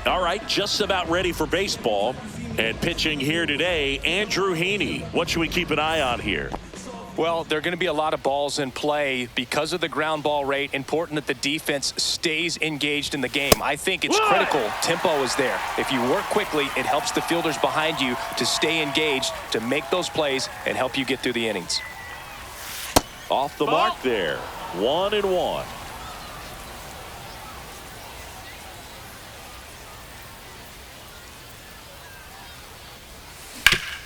All right, just about ready for baseball. And pitching here today, Andrew Heaney. What should we keep an eye on here? Well, there are going to be a lot of balls in play because of the ground ball rate. Important that the defense stays engaged in the game. I think it's critical. Tempo is there. If you work quickly, it helps the fielders behind you to stay engaged, to make those plays, and help you get through the innings. Off the mark there. 1-1.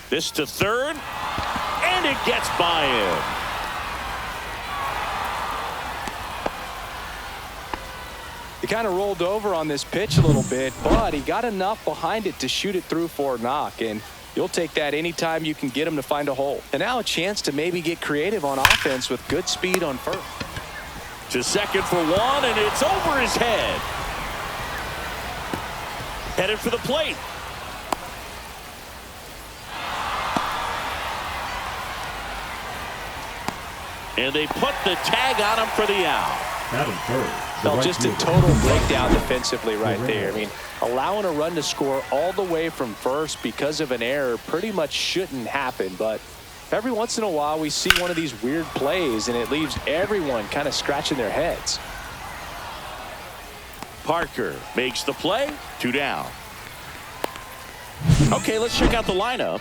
This to third, and it gets by him. He kind of rolled over on this pitch a little bit, but he got enough behind it to shoot it through for a knock, and you'll take that anytime you can get him to find a hole. And now a chance to maybe get creative on offense with good speed on first. To second for one, and it's over his head. Headed for the plate. And they put the tag on him for the out. Well, just a total breakdown defensively right there. I mean, allowing a run to score all the way from first because of an error pretty much shouldn't happen. But every once in a while we see one of these weird plays, and it leaves everyone kind of scratching their heads. Parker makes the play. 2 down. Okay, let's check out the lineup.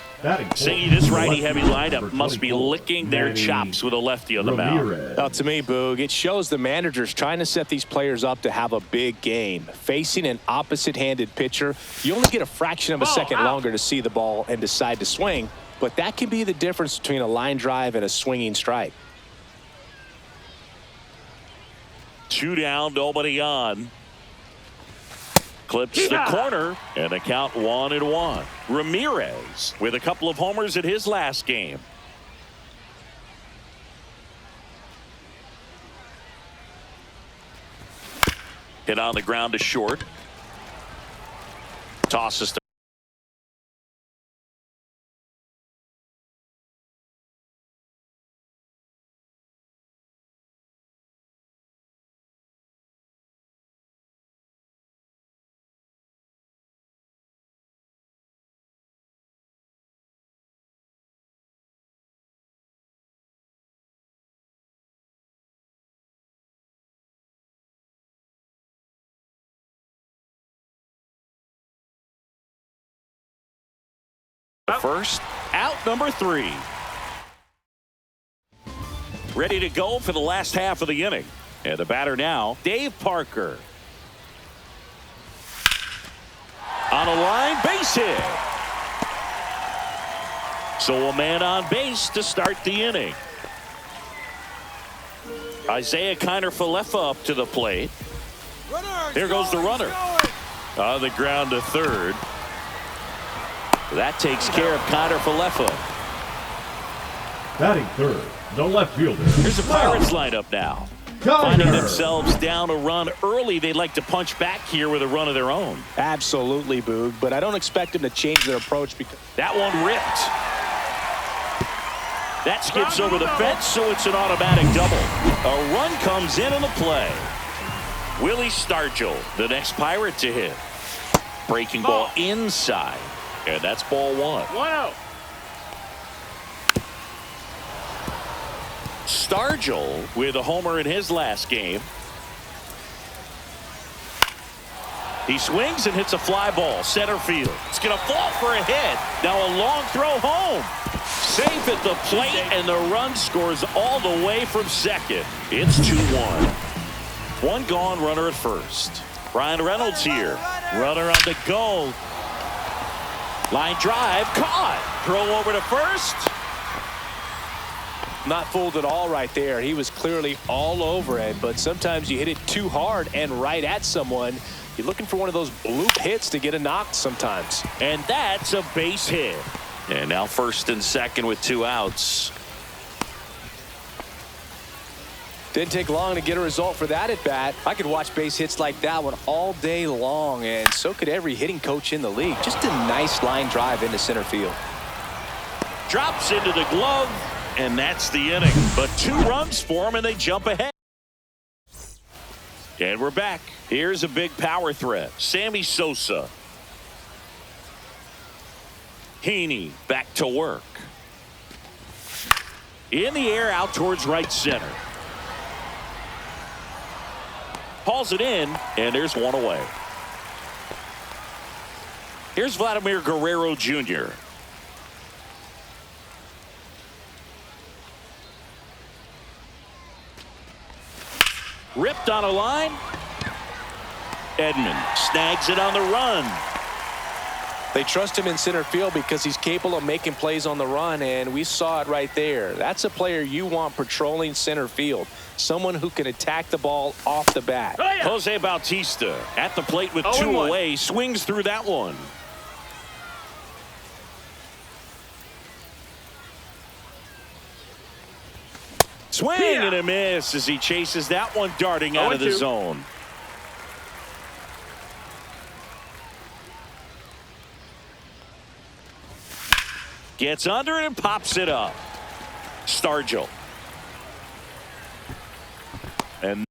Seeing this righty-heavy lineup must be licking their chops with a lefty on the mound. Well, to me, Boog, it shows the manager's trying to set these players up to have a big game. Facing an opposite-handed pitcher, you only get a fraction of a second longer to see the ball and decide to swing, but that can be the difference between a line drive and a swinging strike. 2 down, nobody on. Clips the corner, and a count 1-1. Ramirez with a couple of homers in his last game. Hit on the ground to short. Tosses to first, out number 3. Ready to go for the last half of the inning. And the batter now, Dave Parker. On a line, base hit. So a man on base to start the inning. Isaiah Kiner-Falefa up to the plate. There goes the runner. On the ground to third. That takes care of Kiner-Falefa. Batting third, the left fielder. Here's the Pirates lineup now. Finding themselves down a run early, they'd like to punch back here with a run of their own. Absolutely, Boog, but I don't expect them to change their approach because that one ripped. That skips over the fence, so it's an automatic double. A run comes in on the play. Willie Stargell, the next Pirate to hit. Breaking ball inside. And that's ball 1. 1-0. Stargell with a homer in his last game. He swings and hits a fly ball center field. It's going to fall for a hit. Now a long throw home. Safe at the plate, and the run scores all the way from second. It's 2-1. One gone, runner at first. Brian Reynolds here. Runner on the go. Line drive, caught. Throw over to first. not fooled at all right there. He was clearly all over it, but sometimes you hit it too hard and right at someone. You're looking for one of those bloop hits to get a knock sometimes. And that's a base hit. And now first and second with 2 outs. Didn't take long to get a result for that at bat. I could watch base hits like that one all day long, and so could every hitting coach in the league. Just a nice line drive into center field. Drops into the glove, and that's the inning. But 2 runs for him, and they jump ahead. And we're back. Here's a big power threat. Sammy Sosa. Heaney back to work. In the air out towards right center. Hauls it in, and there's one away. Here's Vladimir Guerrero Jr. Ripped on a line. Edman snags it on the run. They trust him in center field because he's capable of making plays on the run, and we saw it right there. That's a player you want patrolling center field. Someone who can attack the ball off the bat. Oh, yeah. Jose Bautista at the plate with 2 away. Swings through that one. Swing and a miss as he chases that one darting out of the zone. Gets under it and pops it up. Stargell. And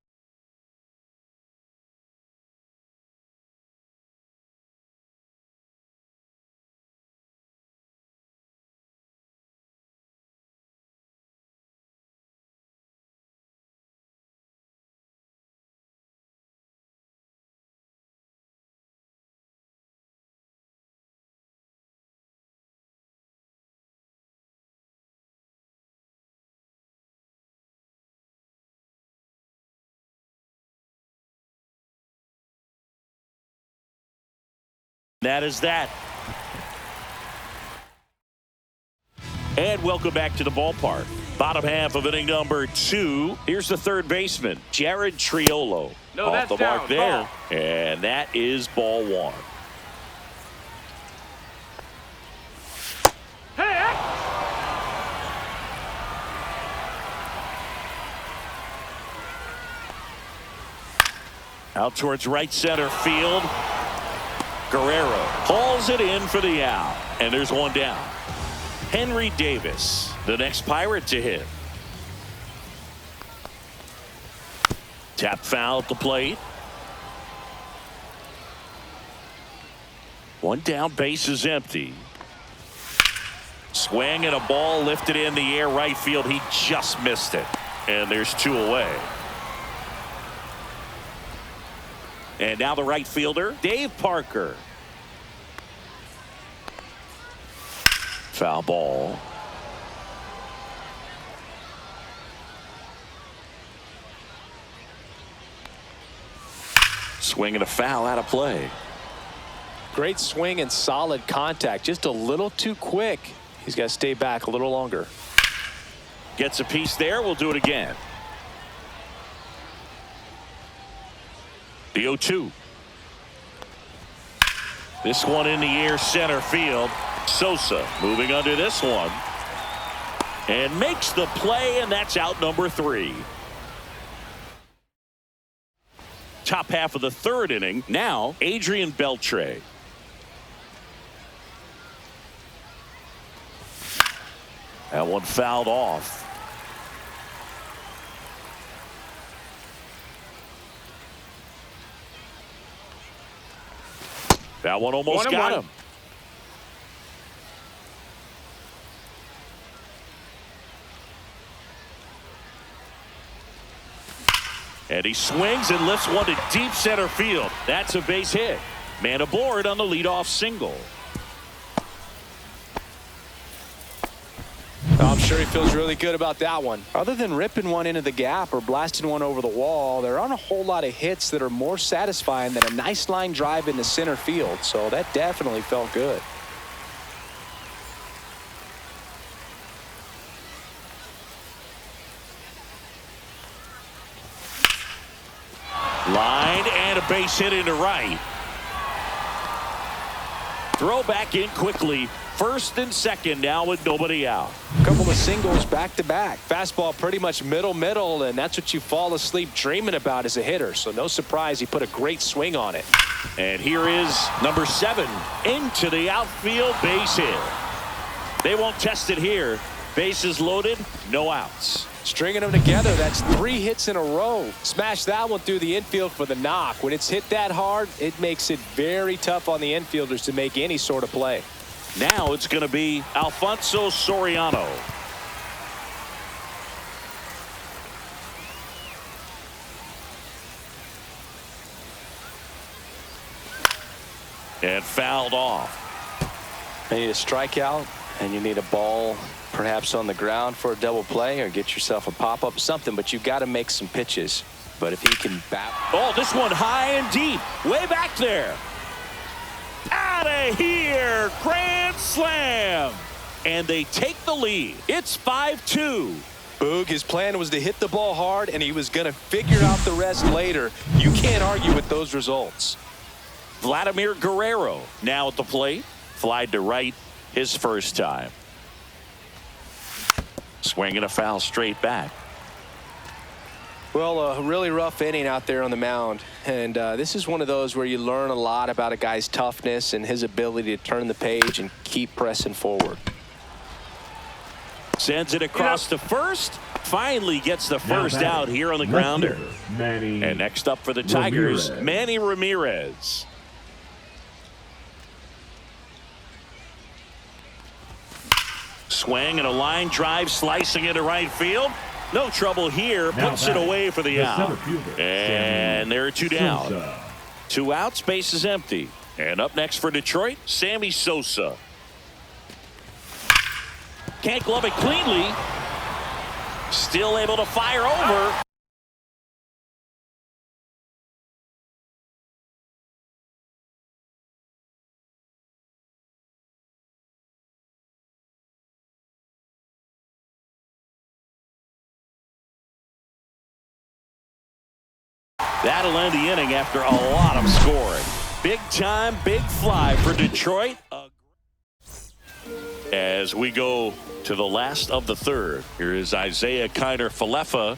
that is that. And welcome back to the ballpark. Bottom half of inning number 2. Here's the third baseman, Jared Triolo. Off the mark there. Ball. And that is ball 1. Hey! Out towards right center field. Guerrero hauls it in for the out. And there's one down. Henry Davis, the next Pirate to hit. Tap foul at the plate. One down, base is empty. Swing and a ball lifted in the air right field. He just missed it. And there's 2 away. And now the right fielder, Dave Parker. Foul ball. Swing and a foul out of play. Great swing and solid contact. Just a little too quick. He's got to stay back a little longer. Gets a piece there. We'll do it again. The 0-2. This one in the air center field. Sosa moving under this one. And makes the play, and that's out number 3. Top half of the third inning. Now, Adrian Beltre. That one fouled off. That one almost got him. And he swings and lifts one to deep center field. That's a base hit. Man aboard on the leadoff single. I'm sure he feels really good about that one. Other than ripping one into the gap or blasting one over the wall, there aren't a whole lot of hits that are more satisfying than a nice line drive into center field. So that definitely felt good. Line and a base hit into right. Throw back in quickly. First and second now with nobody out. A couple of singles back to back. Fastball pretty much middle, and that's what you fall asleep dreaming about as a hitter. So no surprise he put a great swing on it. And here is number 7 into the outfield, base hit. They won't test it here. Bases loaded, no outs. Stringing them together, that's 3 hits in a row. Smash that one through the infield for the knock. When it's hit that hard, it makes it very tough on the infielders to make any sort of play. Now it's going to be Alfonso Soriano. And fouled off. You need a strikeout, and you need a ball perhaps on the ground for a double play, or get yourself a pop-up, something, but you've got to make some pitches. But if he can bat. Oh, this one high and deep, way back there. Out of here, grand slam. And they take the lead. It's 5-2. Boog, his plan was to hit the ball hard, and he was going to figure out the rest later. You can't argue with those results. Vladimir Guerrero now at the plate. Flied to right his first time. Swinging a foul straight back. Well, a really rough inning out there on the mound. And this is one of those where you learn a lot about a guy's toughness and his ability to turn the page and keep pressing forward. Sends it across to first. Finally gets the first out here on the grounder. And next up for the Tigers, Manny Ramirez. Swing and a line drive, slicing into right field. No trouble here. Puts it away for the out. And there are 2 down. 2 outs, base is empty. And up next for Detroit, Sammy Sosa. Can't glove it cleanly. Still able to fire over. That'll end the inning after a lot of scoring. Big time, big fly for Detroit. As we go to the last of the third, here is Isaiah Kiner-Falefa.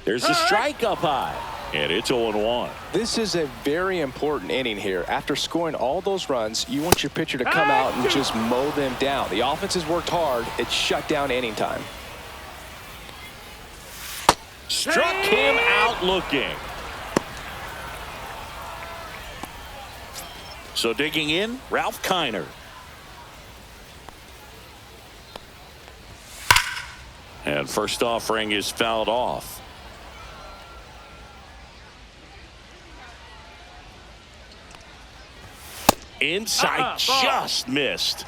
There's a strike up high, and it's 0-1. This is a very important inning here. After scoring all those runs, you want your pitcher to come out and just mow them down. The offense has worked hard. It's shut down inning time. Struck him out looking. So digging in, Ralph Kiner. And first offering is fouled off. Inside, just missed.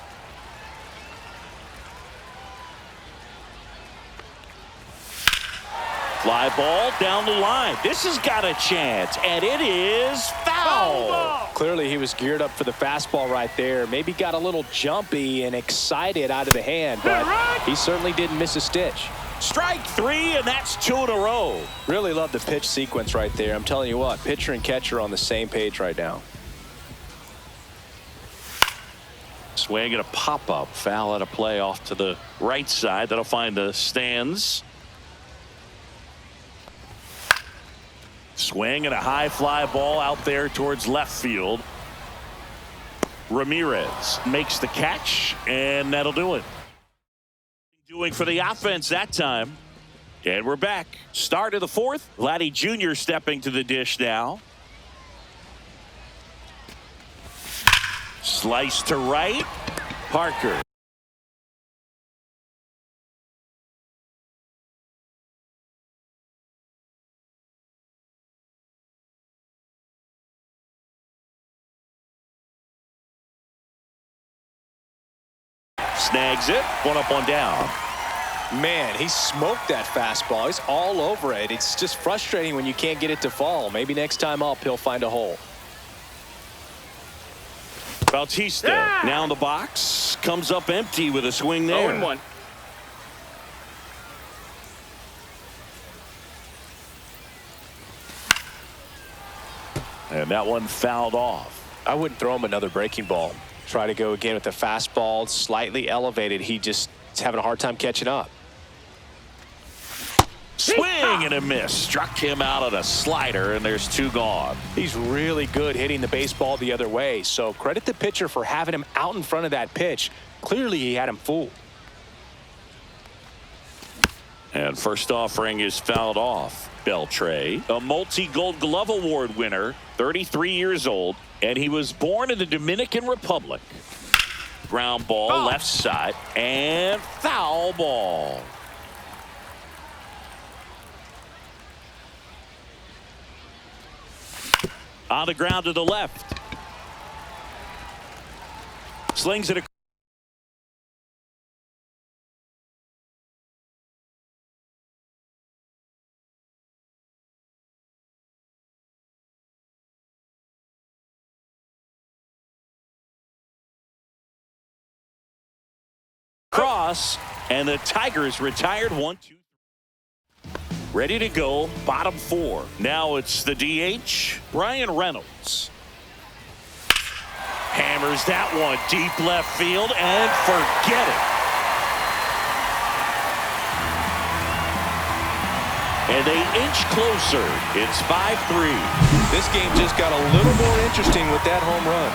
Fly ball down the line. This has got a chance, and it is foul. Clearly he was geared up for the fastball right there. Maybe got a little jumpy and excited out of the hand, but he certainly didn't miss a stitch. Strike 3, and that's 2 in a row. Really love the pitch sequence right there. I'm telling you what, pitcher and catcher on the same page right now. Swing and a pop-up. Foul at a play off to the right side. That'll find the stands. Swing and a high fly ball out there towards left field. Ramirez makes the catch, and that'll do it. Doing for the offense that time. And we're back. Start of the fourth. Vladdy Jr. stepping to the dish now. Slice to right. Parker. Snags it. 1 up, 1 down. Man, he smoked that fastball. He's all over it. It's just frustrating when you can't get it to fall. Maybe next time up he'll find a hole. Bautista now in the box. Comes up empty with a swing there. 0-1. And that one fouled off. I wouldn't throw him another breaking ball. Try to go again with the fastball, slightly elevated. He just is having a hard time catching up. Swing and a miss. Struck him out at a slider, and there's 2 gone. He's really good hitting the baseball the other way, so credit the pitcher for having him out in front of that pitch. Clearly he had him fooled. And first offering is fouled off. Beltre, a multi-Gold Glove Award winner, 33 years old, and he was born in the Dominican Republic. Ground ball, left side, and foul ball. On the ground to the left. Slings it across, and the Tigers retired 1-2. Ready to go, bottom 4. Now it's the DH, Brian Reynolds. Hammers that one deep left field and forget it. And they inch closer. It's 5-3. This game just got a little more interesting with that home run.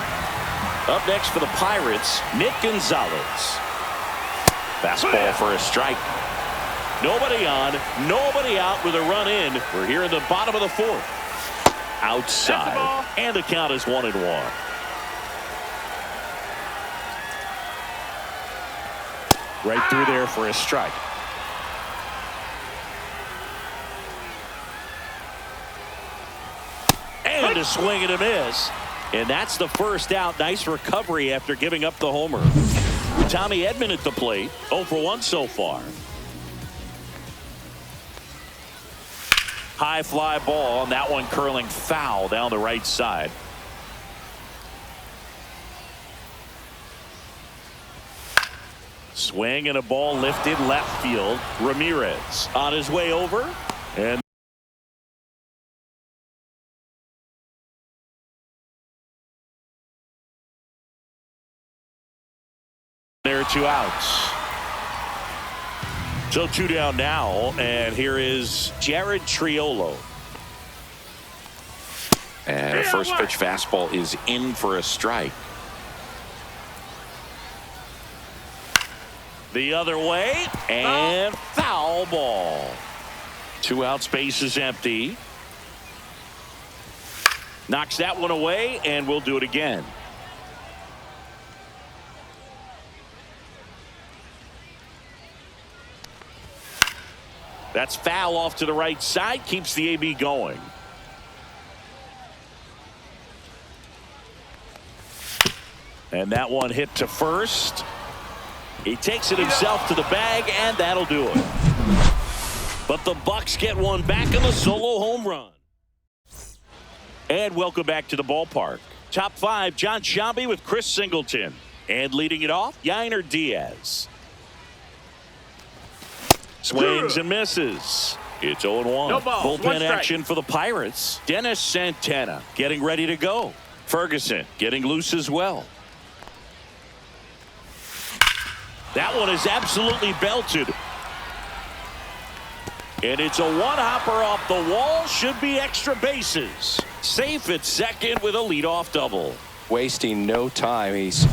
Up next for the Pirates, Nick Gonzalez. Fastball for a strike. Nobody on, nobody out with a run in. We're here in the bottom of the 4th. Outside. And the count is 1-1. Right through there for a strike. And a swing and a miss. And that's the first out. Nice recovery after giving up the homer. Tommy Edman at the plate. 0 for 1 so far. High fly ball, and that one curling foul down the right side. Swing and a ball lifted left field. Ramirez on his way over. And there are 2 outs. So 2 down now, and here is Jared Triolo. And a first pitch fastball is in for a strike. The other way, and foul ball. 2 outs, base is empty. Knocks that one away, and we'll do it again. That's foul off to the right side. Keeps the AB going. And that one hit to first. He takes it himself to the bag, and that'll do it. But the Bucks get one back in the solo home run. And welcome back to the ballpark. Top 5, John Sciambi with Chris Singleton. And leading it off, Yainer Diaz. Swings and misses. It's 0-1. No balls, Bullpen action for the Pirates. Dennis Santana getting ready to go. Ferguson getting loose as well. That one is absolutely belted. And it's a one-hopper off the wall. Should be extra bases. Safe at second with a leadoff double. Wasting no time. He's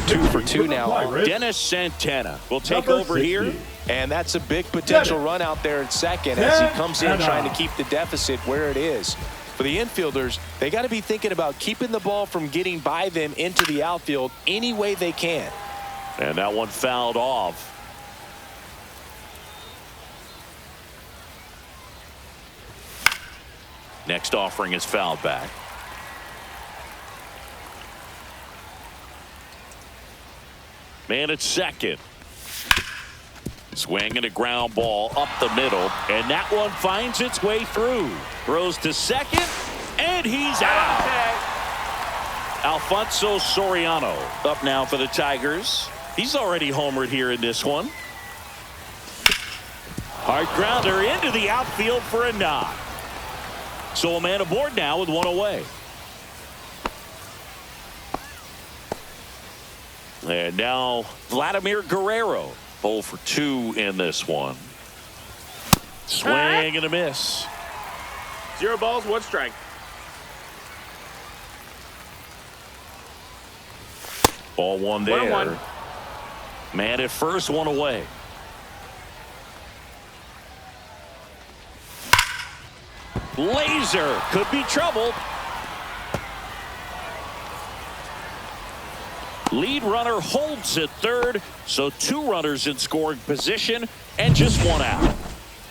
2 for 2 now. Dennis Santana will take over here. And that's a big potential run out there at second as he comes in trying to keep the deficit where it is. For the infielders, they got to be thinking about keeping the ball from getting by them into the outfield any way they can. And that one fouled off. Next offering is fouled back. Man at second. Swing and a ground ball up the middle, and that one finds its way through. Throws to second, and he's out. Alfonso Soriano up now for the Tigers. He's already homered here in this one. Hard grounder into the outfield for a knock. So a man aboard now with one away. And now Vladimir Guerrero. 0 for 2 in this one. Swing and a miss. 0 balls, 1 strike. Ball 1 there. 1-1. Man at first, 1 away. Laser could be trouble. Lead runner holds at third, so 2 runners in scoring position and just 1 out.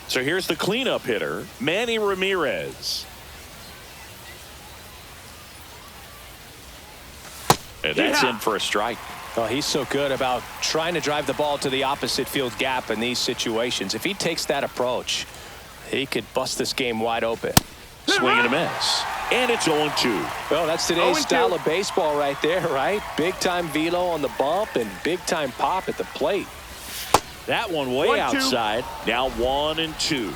So here's the cleanup hitter, Manny Ramirez. And that's in for a strike. Oh, he's so good about trying to drive the ball to the opposite field gap in these situations. If he takes that approach, he could bust this game wide open. Swing and a miss. And it's 0-2. Well, that's today's style of baseball right there, right? Big-time velo on the bump and big-time pop at the plate. That one way outside. Now 1-2.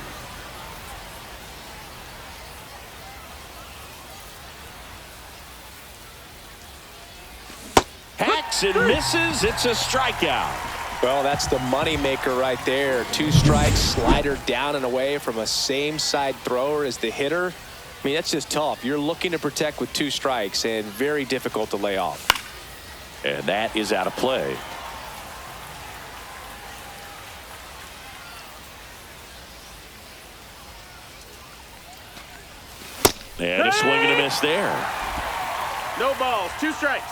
Hacks and misses. It's a strikeout. Well, that's the money maker right there. 2 strikes, slider down and away from a same side thrower as the hitter. I mean, that's just tough. You're looking to protect with 2 strikes and very difficult to lay off. And that is out of play. And a swing and a miss there. No balls, 2 strikes.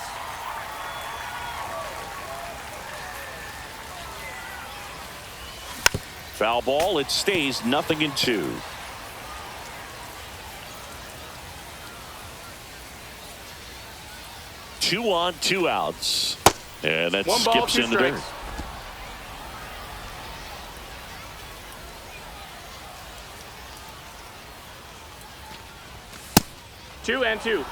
Foul ball. It stays 0-2. Two on, 2 outs. And that skips in the dirt. 2-2.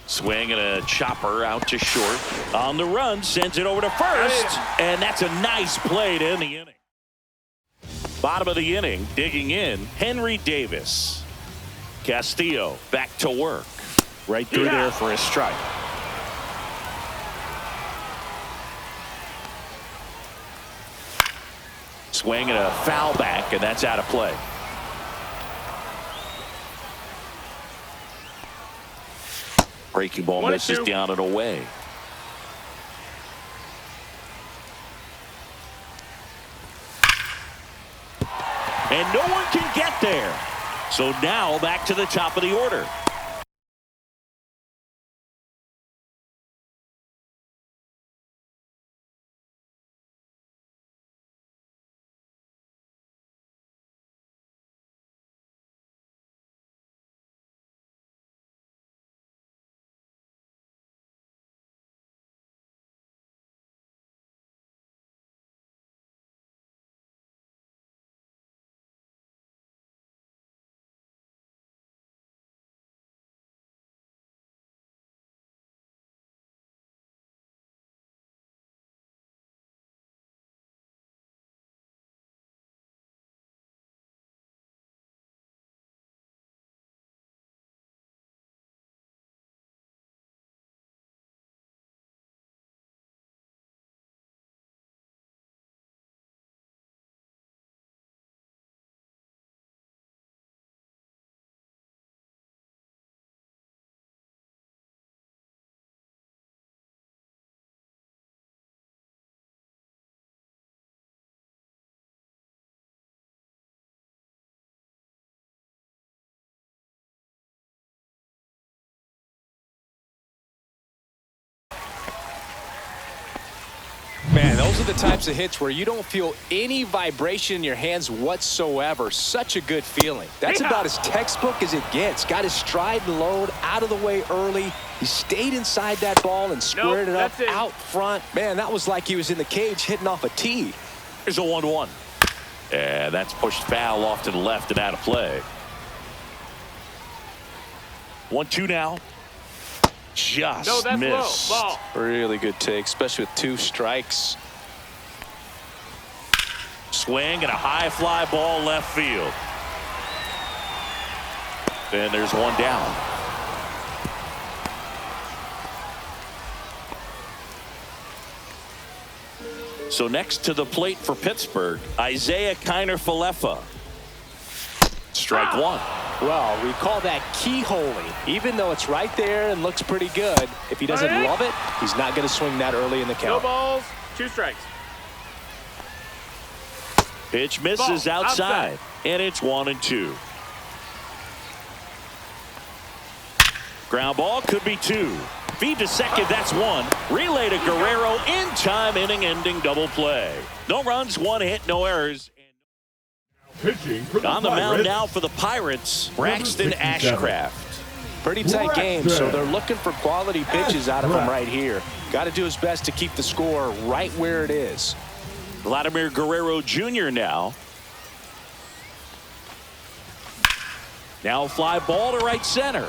Swing and a chopper out to short. On the run, sends it over to first. And that's a nice play to end the inning. Bottom of the inning, digging in, Henry Davis. Castillo back to work. Right through there for a strike. Swing and a foul back, and that's out of play. Breaking ball misses down and away. And no one can get there. So now back to the top of the order. Man, those are the types of hits where you don't feel any vibration in your hands whatsoever. Such a good feeling. That's about as textbook as it gets. Got his stride and load out of the way early. He stayed inside that ball and squared it up out front. Man, that was like he was in the cage hitting off a tee. Here's a 1-1. And that's pushed foul off to the left and out of play. 1-2 now. Just missed. Low. Ball. Really good take, especially with 2 strikes. Swing and a high fly ball left field. And there's 1 down. So next to the plate for Pittsburgh, Isaiah Kiner-Falefa. Strike 1. Well, we call that keyholing. Even though it's right there and looks pretty good, if he doesn't love it, he's not going to swing that early in the count. No balls, 2 strikes. Pitch misses outside, and it's 1-2. Ground ball could be 2. Feed to second, that's 1. Relay to Guerrero in time, inning-ending double play. No runs, 1 hit, no errors. Pitching for the On the mound Pirates, now for the Pirates, Braxton 67. Ashcraft. Pretty tight game, so they're looking for quality pitches out of him right here. Got to do his best to keep the score right where it is. Vladimir Guerrero Jr. now. Now fly ball to right center.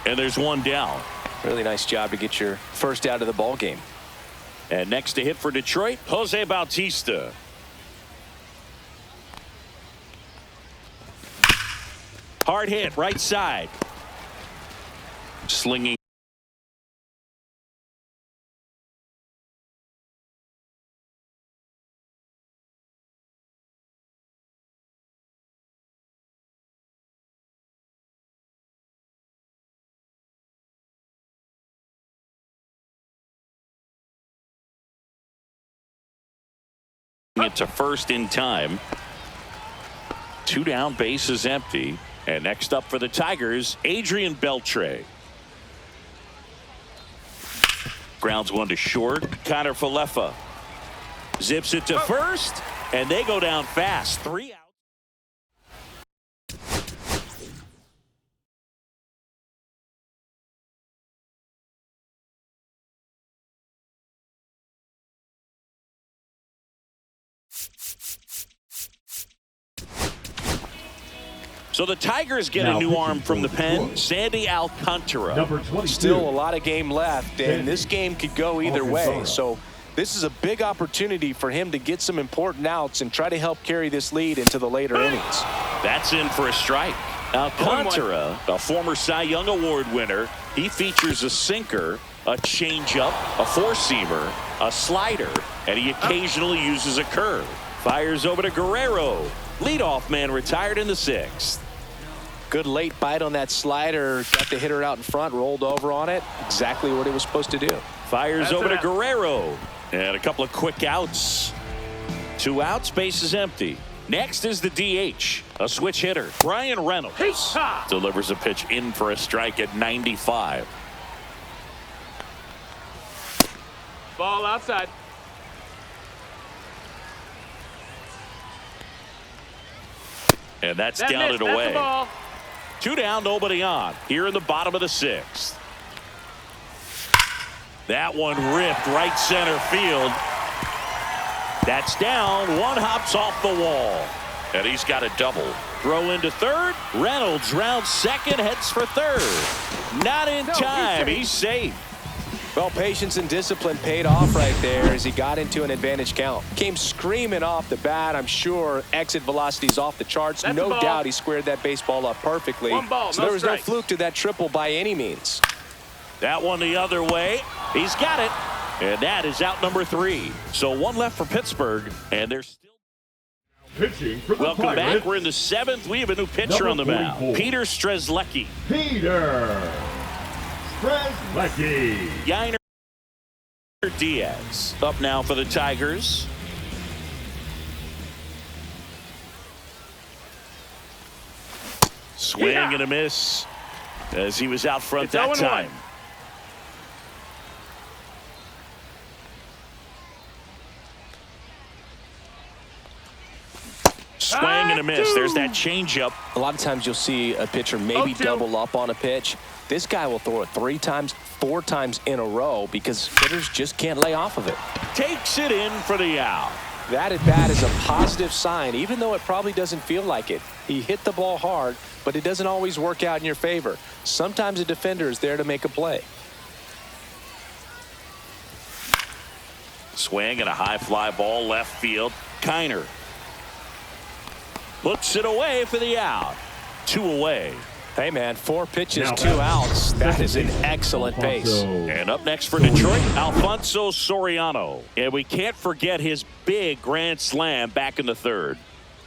And there's 1 down. Really nice job to get your first out of the ball game. And next to hit for Detroit, Jose Bautista. Hard hit, right side. Slinging. It to first in time. 2 down, bases empty. And next up for the Tigers, Adrian Beltre. Grounds 1 to short. Connor Falefa zips it to first, and they go down fast. 3 out. So the Tigers get a new arm from the pen, Sandy Alcantara. Number 22. Still a lot of game left, and this game could go either way. So this is a big opportunity for him to get some important outs and try to help carry this lead into the later innings. That's in for a strike. Alcantara, a former Cy Young Award winner, he features a sinker, a changeup, a four-seamer, a slider, and he occasionally uses a curve. Fires over to Guerrero. Leadoff man retired in the 6th. Good late bite on that slider. Got the hitter out in front, rolled over on it. Exactly what it was supposed to do. Fires over to Guerrero. And a couple of quick outs. 2 outs, base is empty. Next is the DH, a switch hitter. Brian Reynolds delivers a pitch in for a strike at 95. Ball outside. And that's That down missed. and That's away. the ball. 2 down, nobody on. Here in the bottom of the 6th. That one ripped right center field. That's down. 1 hops off the wall. And he's got a double. Throw into third. Reynolds rounds second, heads for third. Not in time. He's safe. Well, patience and discipline paid off right there as he got into an advantage count. Came screaming off the bat. I'm sure exit velocity's off the charts. That's no doubt he squared that baseball up perfectly. 1 ball, so no there was strikes. no fluke to that triple by any means. That one the other way. He's got it. And that is out number 3. So 1 left for Pittsburgh. And they're still. Pitching for the Welcome Pirates, back. We're in the 7th. We have a new pitcher Number on the mound. 44. Peter Strzelecki. Peter Strzelecki. Yainer Diaz up now for the Tigers. Swing and a miss as he was out front It's that 0-1. time. Swing and a miss. There's that changeup. A lot of times you'll see a pitcher maybe 0-2. double up on a pitch. This guy will throw it 3 times, 4 times in a row because hitters just can't lay off of it. Takes it in for the out. That at bat is a positive sign, even though it probably doesn't feel like it. He hit the ball hard, but it doesn't always work out in your favor. Sometimes a defender is there to make a play. Swing and a high fly ball left field. Kiner looks it away for the out. 2 away. Hey, man, 4 pitches, Now 2 outs. That is an excellent pace. And up next for Detroit, Alfonso Soriano. And we can't forget his big grand slam back in the 3rd.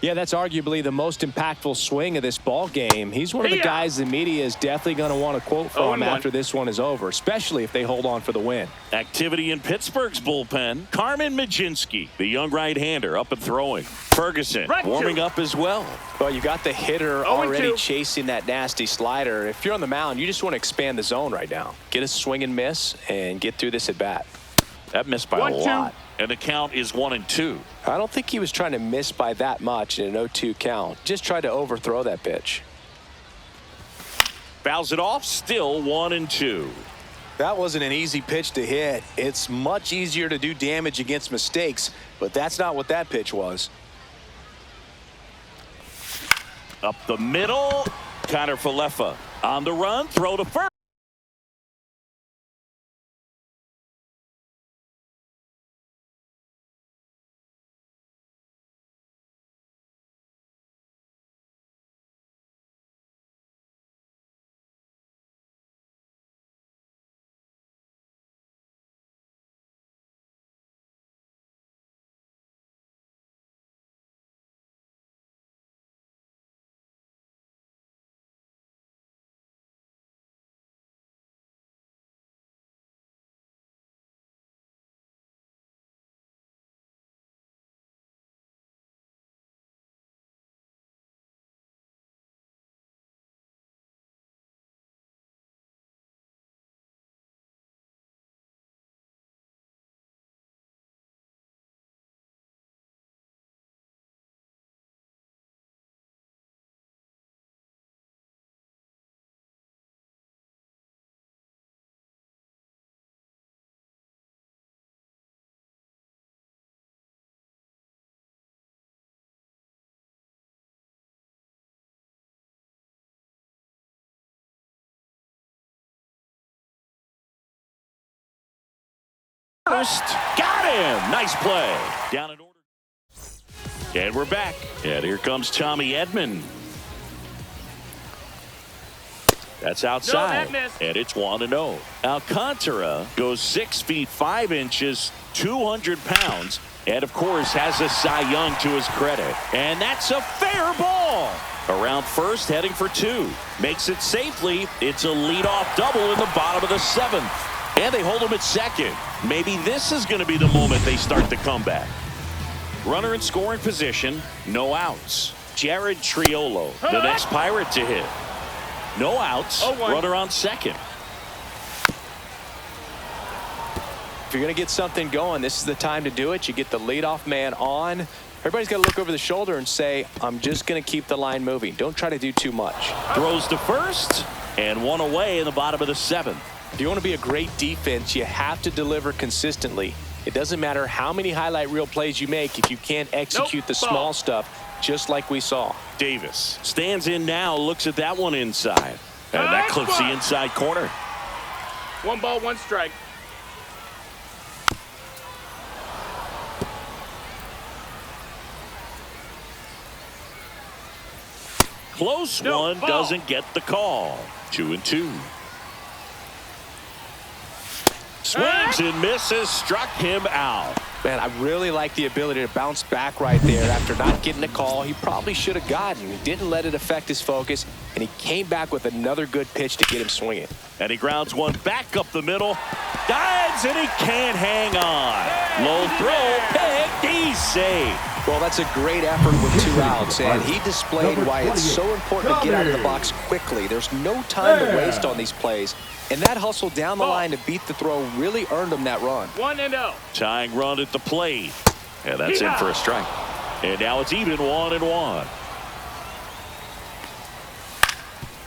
Yeah, that's arguably the most impactful swing of this ball game. He's one of the guys the media is definitely going to want to quote from after this one is over, especially if they hold on for the win. Activity in Pittsburgh's bullpen. Carmen Majinski, the young right-hander, up and throwing. Ferguson warming up as well. Well, you got the hitter already chasing that nasty slider. If you're on the mound, you just want to expand the zone right now. Get a swing and miss and get through this at bat. That missed by a lot. And the count is 1-2. I don't think he was trying to miss by that much in an 0-2 count. Just tried to overthrow that pitch. Fouls it off, still 1-2. That wasn't an easy pitch to hit. It's much easier to do damage against mistakes, but that's not what that pitch was. Up the middle, Connor Falefa on the run, throw to first. Got him. Nice play. Down in order. And we're back. And here comes Tommy Edman. That's outside. And it's 1-0. Alcantara goes 6 feet 5 inches, 200 pounds. And, of course, has a Cy Young to his credit. And that's a fair ball. Around first, heading for 2. Makes it safely. It's a leadoff double in the bottom of the 7th. And they hold him at second. Maybe this is going to be the moment they start the comeback. Runner in scoring position, no outs. Jared Triolo, the next Pirate to hit. No outs, runner on second. If you're going to get something going, this is the time to do it. You get the leadoff man on. Everybody's got to look over the shoulder and say, I'm just going to keep the line moving. Don't try to do too much. Throws to first, and one away in the bottom of the 7th. If you want to be a great defense, you have to deliver consistently. It doesn't matter how many highlight reel plays you make if you can't execute the small stuff, just like we saw. Davis stands in now, looks at that one inside. And that clips the inside corner. 1 ball, 1 strike. Close one, doesn't get the call. 2-2. Swings and misses, struck him out. Man, I really like the ability to bounce back right there after not getting a call he probably should have gotten. He didn't let it affect his focus, and he came back with another good pitch to get him swinging. And he grounds one back up the middle. Dives, and he can't hang on. Low throw, picked, he's safe. Well, that's a great effort with 2 outs, and he displayed why it's so important to get out of the box quickly. There's no time to waste on these plays. And that hustle down the line to beat the throw really earned him that run. 1-0. Tying run at the plate. And that's in for a strike. And now it's even 1-1.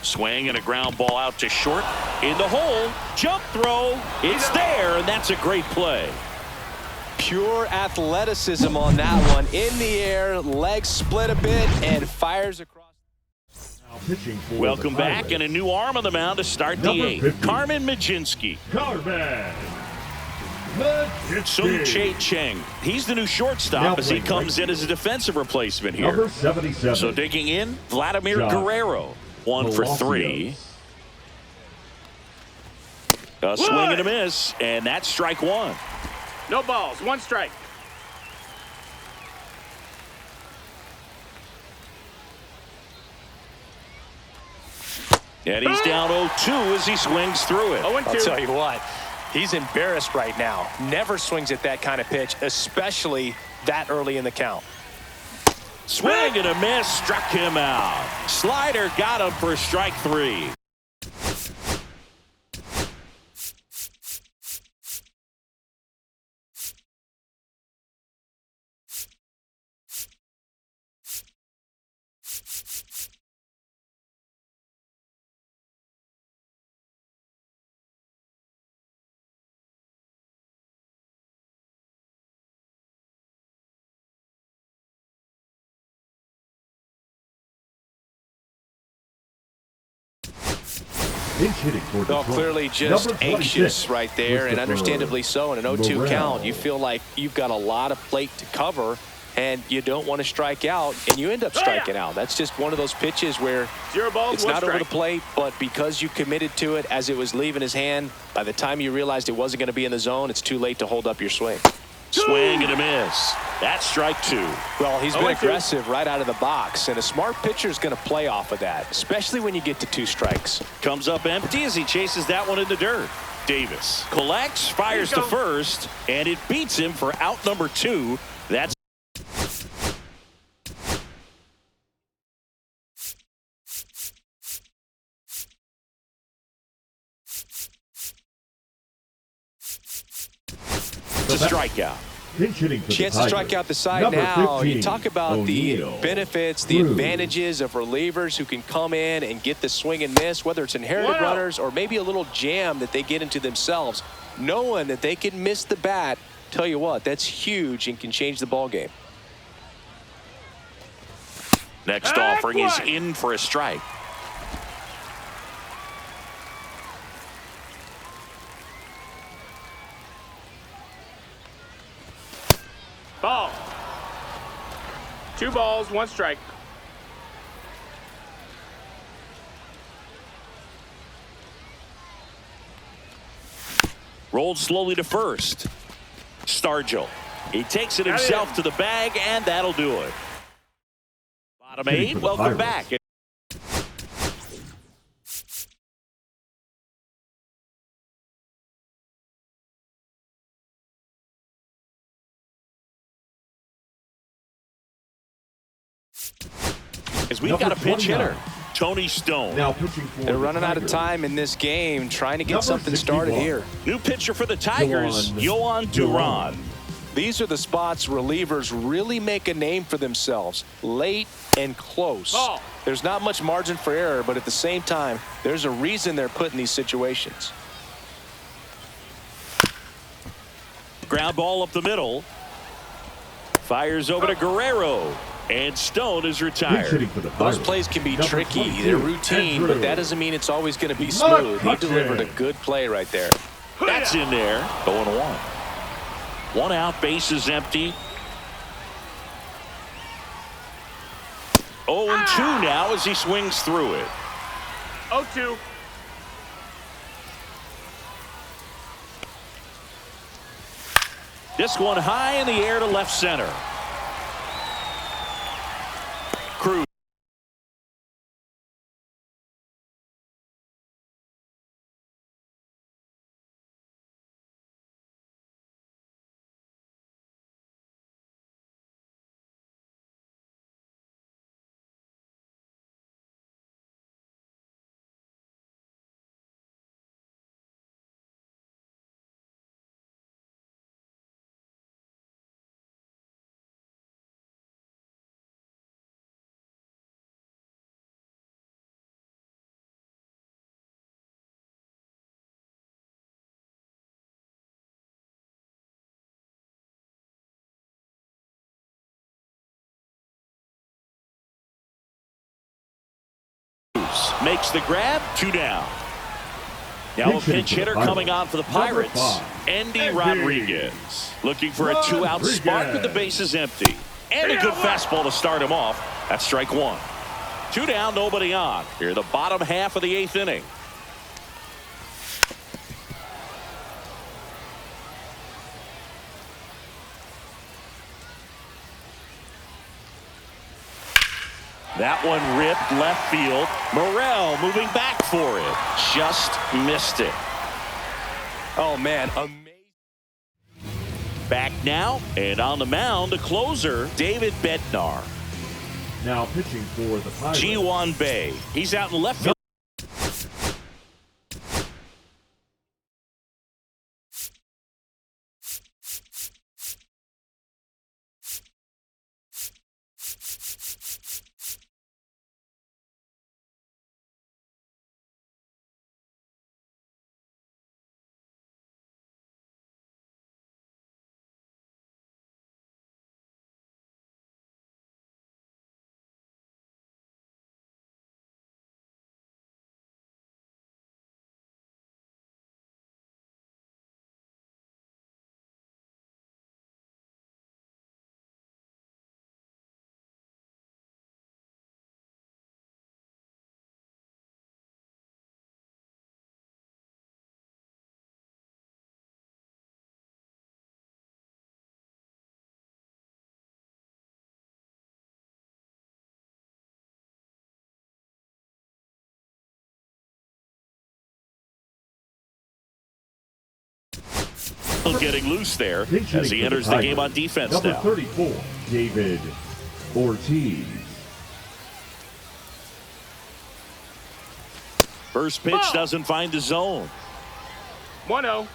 Swing and a ground ball out to short. In the hole. Jump throw. It's there, and that's a great play. Pure athleticism on that one. In the air, legs split a bit, and fires across. Welcome back, and a new arm on the mound to start the 8th. Carmen Majinski. Sung Chae Cheng. He's the new shortstop as he comes in as a defensive replacement here. So digging in, Vladimir Guerrero. 1 for 3. A swing and a miss, and that's strike 1. No balls, 1 strike. And he's down 0-2 as he swings through it. 0-2. I'll tell you what, he's embarrassed right now. Never swings at that kind of pitch, especially that early in the count. Swing and a miss, struck him out. Slider got him for strike 3. Well, clearly just anxious right there, and understandably so. In an 0-2 count, you feel like you've got a lot of plate to cover, and you don't want to strike out, and you end up striking out. That's just one of those pitches where 0 balls, it's 1 not strike. over the plate, but because you committed to it as it was leaving his hand, by the time you realized it wasn't going to be in the zone, it's too late to hold up your swing. Swing and a miss. That's strike 2. Well, he's been 0-2. aggressive right out of the box, and a smart pitcher is going to play off of that, especially when you get to 2 strikes. Comes up empty as he chases that one in the dirt. Davis collects, fires to first, and it beats him for out number 2. That's a strikeout. Chance to strike out the side now. You talk about the benefits, the advantages of relievers who can come in and get the swing and miss, whether it's inherited runners or maybe a little jam that they get into themselves. Knowing that they can miss the bat, tell you what, that's huge and can change the ball game. Next offering is in for a strike. Ball. 2 balls, 1 strike. Rolled slowly to first. Stargell. He takes it himself to the bag, and that'll do it. Bottom 8, welcome back. As we've got a pinch hitter, Tony Stone. Now pitching for They're running out of time in this game, trying to get something started here. New pitcher for the Tigers, Yohan Duran. These are the spots relievers really make a name for themselves, late and close. Ball. There's not much margin for error, but at the same time, there's a reason they're put in these situations. Ground ball up the middle. Fires over to Guerrero. And Stone is retired. Those plays can be tricky. They're routine, but that doesn't mean it's always going to be smooth. He delivered a good play right there. That's in there. 0-1. 1 out, bases empty. 0-2 now as he swings through it. 0-2. This one high in the air to left center. Cruz. Makes the grab, 2 down. Now a pinch hitter coming on for the Pirates, Andy Rodriguez. Looking for a 2-out spark with the bases empty. And a good fastball to start him off. That's strike 1. 2 down, nobody on. Here the bottom half of the 8th inning. That one ripped left field. Morrell moving back for it. Just missed it. Oh, man. Amazing. Back now, and on the mound, the closer, David Bednar. Now pitching for the Pirates. Ji-Hwan Bae. He's out in left field. Getting loose there as he enters the game on defense Number now. 34, David Ortiz. First pitch doesn't find the zone. 1-0.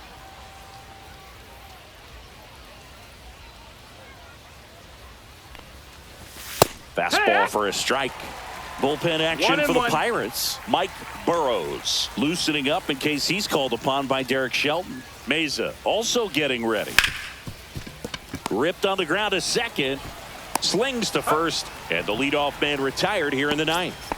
Fastball for a strike. Bullpen action for the 1-1. Pirates. Mike Burrows loosening up in case he's called upon by Derek Shelton. Meza also getting ready. Ripped on the ground to second. Slings to first. And the leadoff man retired here in the ninth.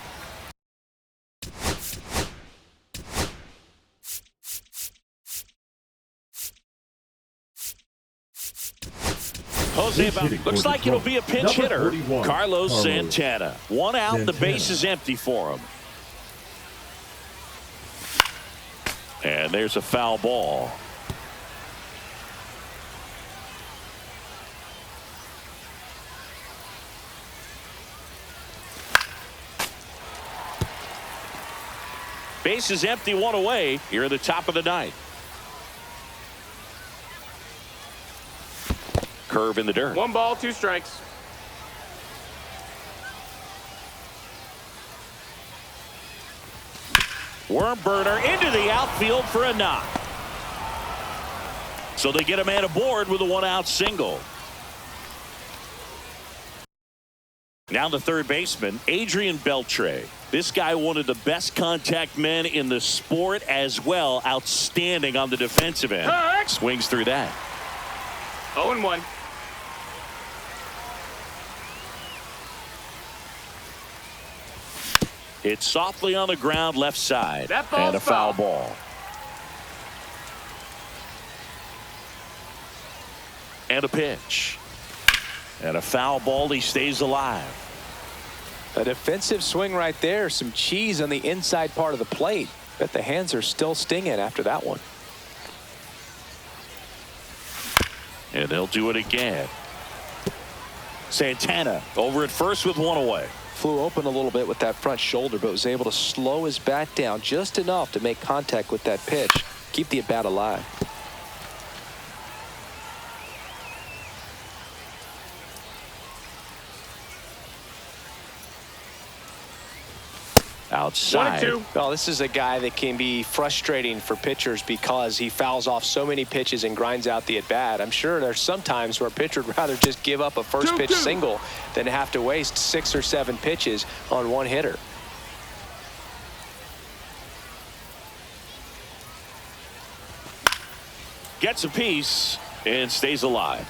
Looks like it'll be a pinch hitter. Carlos Santana. One out. The base is empty for him. And there's a foul ball. Base is empty, one away here at the top of the ninth. Curve in the dirt. 1 ball, 2 strikes. Worm burner into the outfield for a knock. So they get a man aboard with a 1-out single. Now the third baseman, Adrian Beltre. This guy, one of the best contact men in the sport as well. Outstanding on the defensive end. Swings through that. 0-1. It's softly on the ground left side. That ball's and a foul ball. And a pitch. And a foul ball. He stays alive. A defensive swing right there. Some cheese on the inside part of the plate. Bet the hands are still stinging after that one. And they'll do it again. Santana over at first with one away. Flew open a little bit with that front shoulder, but was able to slow his bat down just enough to make contact with that pitch. Keep the at bat alive. Outside. 1-2. Well, this is a guy that can be frustrating for pitchers because he fouls off so many pitches and grinds out the at bat. I'm sure there's some times where a pitcher would rather just give up a first pitch single than have to waste 6 or 7 pitches on one hitter. Gets a piece and stays alive.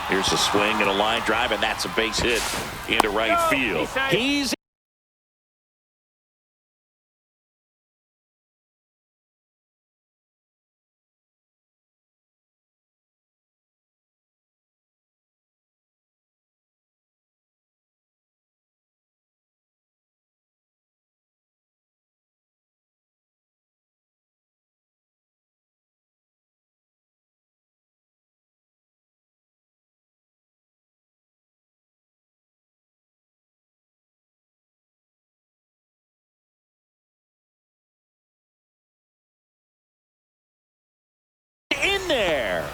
Here's a swing and a line drive, and that's a base hit into right field. He's in there.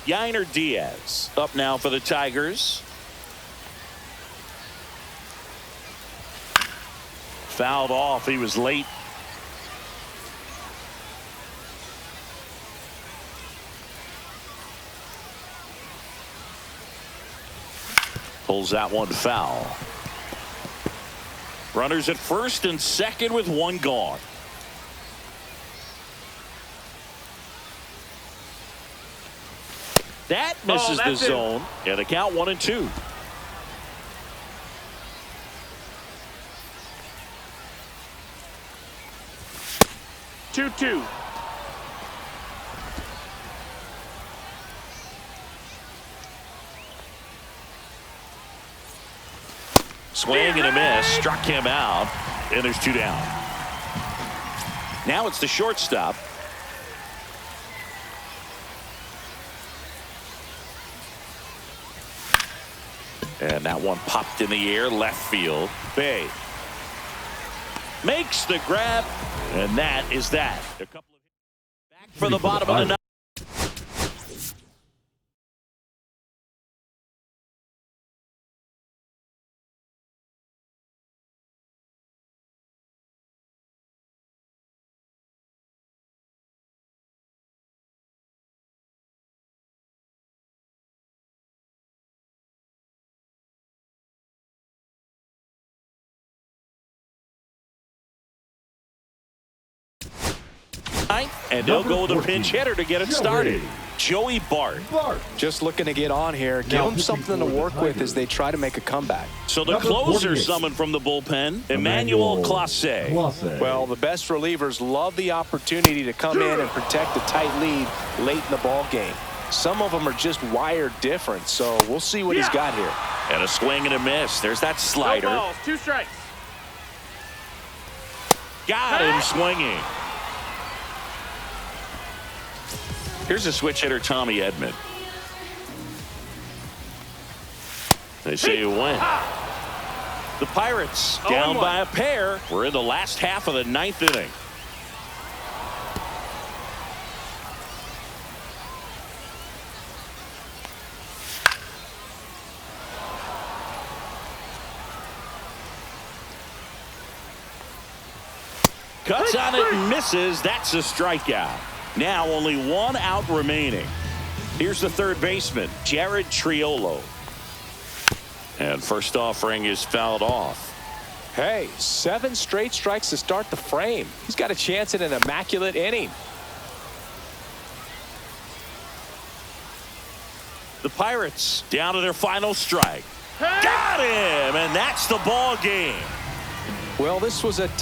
Yainer Diaz up now for the Tigers. Fouled off. He was late. Pulls that one foul. Runners at first and second with one gone. That misses the zone. And the count 1-2. Two. Swing and a miss. Struck him out. And there's 2 down. Now it's the shortstop. And that one popped in the air, left field. Bay makes the grab, and that is that. A couple of back for the bottom of the ninth. And they'll go with a pinch hitter to get it started. Joey Bart. Just looking to get on here. Give them something to work with as they try to make a comeback. So the closer summoned from the bullpen, Emmanuel Clase. Well, the best relievers love the opportunity to come in and protect a tight lead late in the ball game. Some of them are just wired different, so we'll see what he's got here. And a swing and a miss. There's that slider. No balls, 2 strikes. Got him swinging. Here's a switch hitter, Tommy Edman. They say you win. The Pirates down by a pair. We're in the last half of the 9th inning. Cuts on it and misses. That's a strikeout. Now only 1 out remaining. Here's the third baseman, Jared Triolo. And first offering is fouled off. Hey, 7 straight strikes to start the frame. He's got a chance at an immaculate inning. The Pirates down to their final strike. Got him, and that's the ball game. Well, this was a